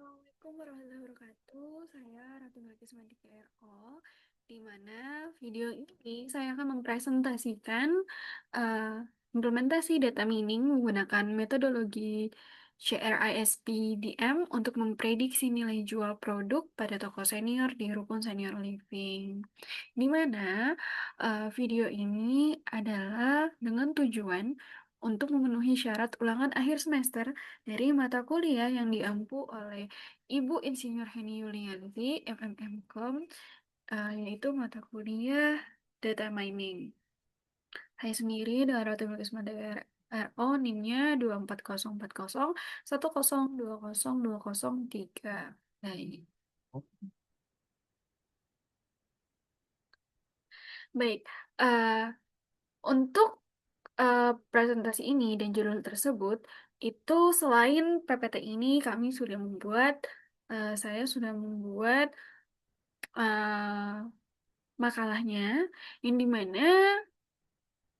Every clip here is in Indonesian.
Assalamualaikum warahmatullahi wabarakatuh. Saya Ratu Bilkis Mandika RO, di mana video ini saya akan mempresentasikan eh, implementasi data mining menggunakan metodologi CRISP-DM untuk memprediksi nilai jual produk pada toko senior di rukun senior living. Di mana video ini adalah dengan tujuan untuk memenuhi syarat ulangan akhir semester dari mata kuliah yang diampu oleh Ibu Insinyur Heni Yulianti, MMMCOM, yaitu mata kuliah Data Mining. Saya sendiri dengan Ratu Bilkis Mandala RO, NIM-nya 24040 102003. Nah, ini. Baik, untuk presentasi ini dan judul tersebut, itu selain PPT ini kami sudah membuat, saya sudah membuat makalahnya, yang dimana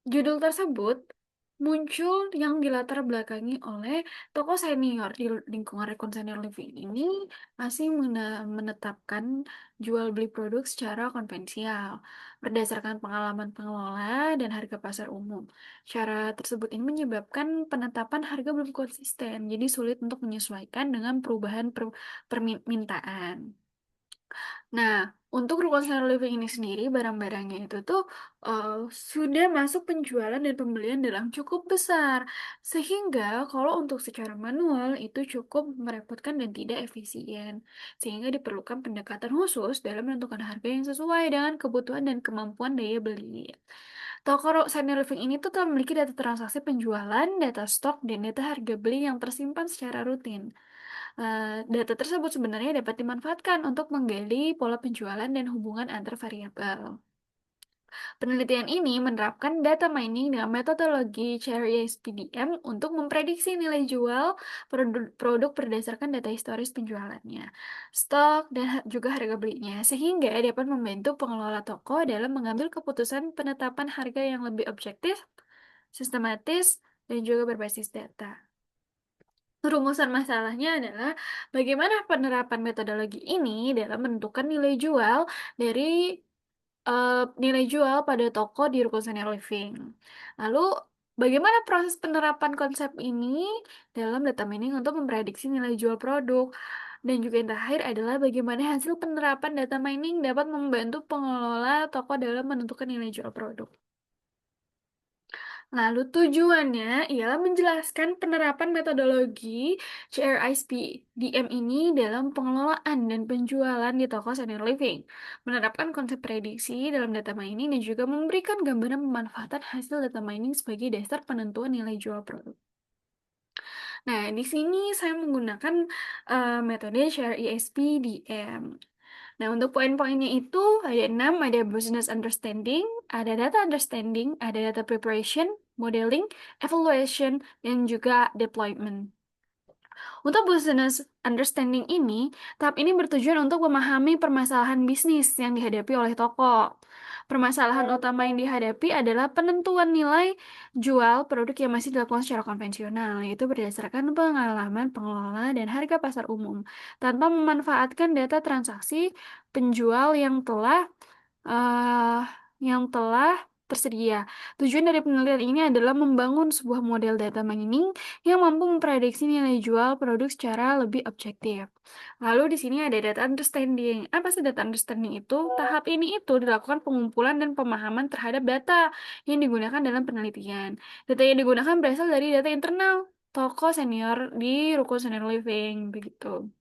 judul tersebut muncul yang dilatar belakangi oleh tokoh senior di lingkungan Rekon Senior Living ini masih menetapkan jual beli produk secara konvensional berdasarkan pengalaman pengelola dan harga pasar umum. Cara tersebut ini menyebabkan penetapan harga belum konsisten, jadi sulit untuk menyesuaikan dengan perubahan permintaan. Nah, untuk Rukun Senior Living ini sendiri, barang-barangnya itu tuh eh, sudah masuk penjualan dan pembelian dalam cukup besar. Sehingga kalau untuk secara manual itu cukup merepotkan dan tidak efisien. Sehingga diperlukan pendekatan khusus dalam menentukan harga yang sesuai dengan kebutuhan dan kemampuan daya beli. Toko Senior Living ini tuh telah memiliki data transaksi penjualan, data stok, dan data harga beli yang tersimpan secara rutin. Data tersebut sebenarnya dapat dimanfaatkan untuk menggali pola penjualan dan hubungan antar variabel. Penelitian ini menerapkan data mining dengan metodologi Cherry SPDM untuk memprediksi nilai jual produk berdasarkan data historis penjualannya, stok, dan juga harga belinya, sehingga dapat membantu pengelola toko dalam mengambil keputusan penetapan harga yang lebih objektif, sistematis, dan juga berbasis data. Rumusan masalahnya adalah bagaimana penerapan metodologi ini dalam menentukan nilai jual dari eh, nilai jual pada toko di Rukun Senior Living. Lalu, bagaimana proses penerapan konsep ini dalam data mining untuk memprediksi nilai jual produk? Dan juga yang terakhir adalah bagaimana hasil penerapan data mining dapat membantu pengelola toko dalam menentukan nilai jual produk. Lalu tujuannya ialah menjelaskan penerapan metodologi CRISP-DM ini dalam pengelolaan dan penjualan di toko senior living, menerapkan konsep prediksi dalam data mining dan juga memberikan gambaran pemanfaatan hasil data mining sebagai dasar penentuan nilai jual produk. Nah, di sini saya menggunakan metode CRISP-DM. Nah, untuk poin-poinnya itu ada 6, ada business understanding, ada data understanding, ada data preparation, modeling, evaluation, dan juga deployment. Untuk business understanding ini, tahap ini bertujuan untuk memahami permasalahan bisnis yang dihadapi oleh toko. Permasalahan utama yang dihadapi adalah penentuan nilai jual produk yang masih dilakukan secara konvensional, yaitu berdasarkan pengalaman pengelola dan harga pasar umum, tanpa memanfaatkan data transaksi penjual eh, yang telah tersedia. Tujuan dari penelitian ini adalah membangun sebuah model data mining yang mampu memprediksi nilai jual produk secara lebih objektif. Lalu di sini ada data understanding. Apa sih data understanding itu? Tahap ini itu dilakukan pengumpulan dan pemahaman terhadap data yang digunakan dalam penelitian. Data yang digunakan berasal dari data internal toko senior di Rukun Senior Living, begitu.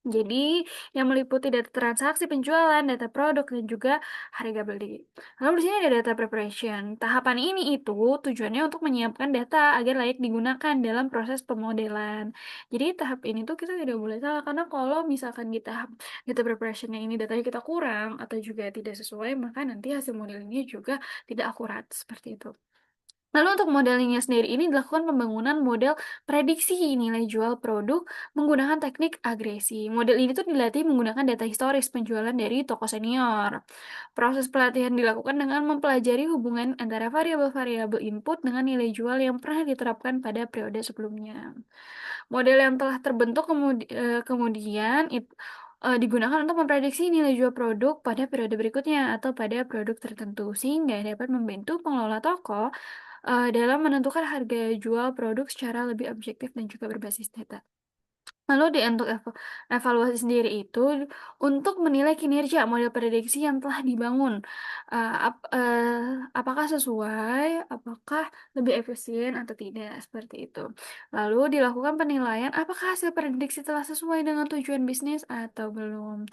Jadi, yang meliputi data transaksi penjualan, data produk, dan juga harga beli. Lalu di sini ada data preparation. Tahapan ini itu tujuannya untuk menyiapkan data agar layak digunakan dalam proses pemodelan. Jadi, tahap ini tuh kita tidak boleh salah, karena kalau misalkan di tahap data preparationnya ini datanya kita kurang atau juga tidak sesuai, maka nanti hasil modelnya juga tidak akurat, seperti itu. Lalu untuk modelingnya sendiri ini dilakukan pembangunan model prediksi nilai jual produk menggunakan teknik agresi. Model ini tuh dilatih menggunakan data historis penjualan dari toko senior. Proses pelatihan dilakukan dengan mempelajari hubungan antara variabel-variabel input dengan nilai jual yang pernah diterapkan pada periode sebelumnya. Model yang telah terbentuk kemudian digunakan untuk memprediksi nilai jual produk pada periode berikutnya atau pada produk tertentu, sehingga dapat membantu pengelola toko dalam menentukan harga jual produk secara lebih objektif dan juga berbasis data. Lalu untuk evaluasi sendiri itu untuk menilai kinerja model prediksi yang telah dibangun, apakah sesuai, apakah lebih efisien atau tidak, seperti itu. Lalu dilakukan penilaian apakah hasil prediksi telah sesuai dengan tujuan bisnis atau belum.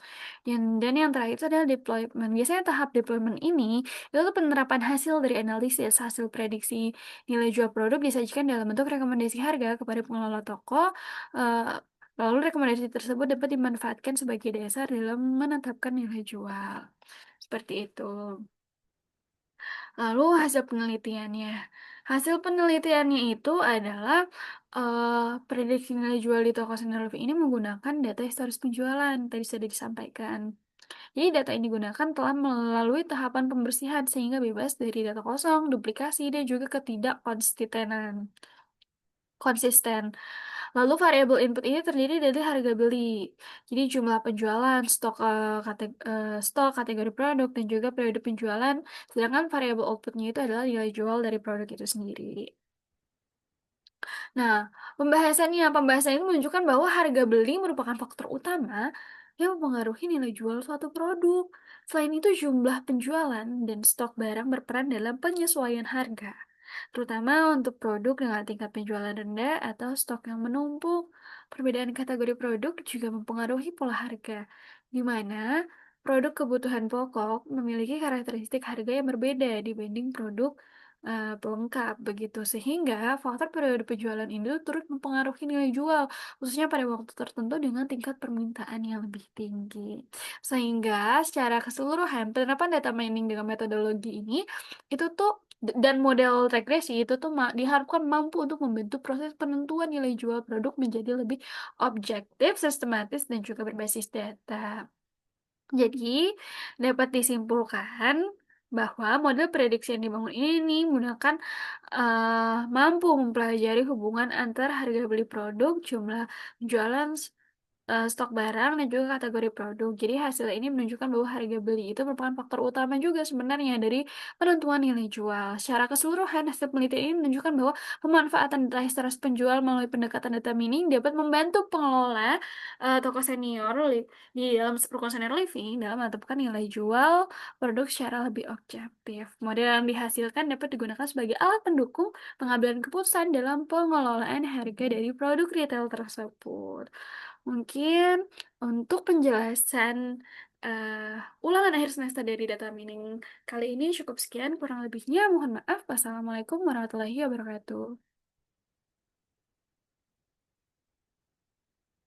Dan yang terakhir itu adalah deployment. Biasanya tahap deployment ini itu tuh penerapan hasil dari analisis hasil prediksi nilai jual produk disajikan dalam bentuk rekomendasi harga kepada pengelola toko. eh, Lalu rekomendasi tersebut dapat dimanfaatkan sebagai dasar dalam menetapkan nilai jual. Seperti itu. Lalu hasil penelitiannya. Hasil penelitiannya itu adalah prediksi nilai jual di toko senior living ini menggunakan data historis penjualan. Tadi sudah disampaikan. Jadi data ini digunakan telah melalui tahapan pembersihan sehingga bebas dari data kosong, duplikasi, dan juga ketidakkonsistenan. Konsisten. Lalu variabel input ini terdiri dari harga beli. Jadi jumlah penjualan, stok, kategori produk, dan juga periode penjualan. Sedangkan variabel outputnya itu adalah nilai jual dari produk itu sendiri. Nah, pembahasan ini menunjukkan bahwa harga beli merupakan faktor utama yang mempengaruhi nilai jual suatu produk. Selain itu, jumlah penjualan dan stok barang berperan dalam penyesuaian harga, terutama untuk produk dengan tingkat penjualan rendah atau stok yang menumpuk. Perbedaan kategori produk juga mempengaruhi pola harga, di mana produk kebutuhan pokok memiliki karakteristik harga yang berbeda dibanding produk pelengkap begitu, sehingga faktor periode penjualan ini tuh turut mempengaruhi nilai jual khususnya pada waktu tertentu dengan tingkat permintaan yang lebih tinggi, sehingga secara keseluruhan penerapan data mining dengan metodologi ini itu tuh dan model regresi itu tuh diharapkan mampu untuk membantu proses penentuan nilai jual produk menjadi lebih objektif, sistematis, dan juga berbasis data. Jadi, dapat disimpulkan bahwa model prediksi yang dibangun ini menggunakan mampu mempelajari hubungan antara harga beli produk, jumlah penjualan, stok barang, dan juga kategori produk. Jadi hasil ini menunjukkan bahwa harga beli itu merupakan faktor utama juga sebenarnya dari penentuan nilai jual. Secara keseluruhan, hasil penelitian ini menunjukkan bahwa pemanfaatan data historis penjual melalui pendekatan data mining dapat membantu pengelola toko senior di dalam rukun senior living dalam menetapkan nilai jual produk secara lebih objektif. Model yang dihasilkan dapat digunakan sebagai alat pendukung pengambilan keputusan dalam pengelolaan harga dari produk retail tersebut. Mungkin untuk penjelasan ulangan akhir semester dari data mining kali ini cukup sekian, kurang lebihnya mohon maaf. Wassalamualaikum warahmatullahi wabarakatuh.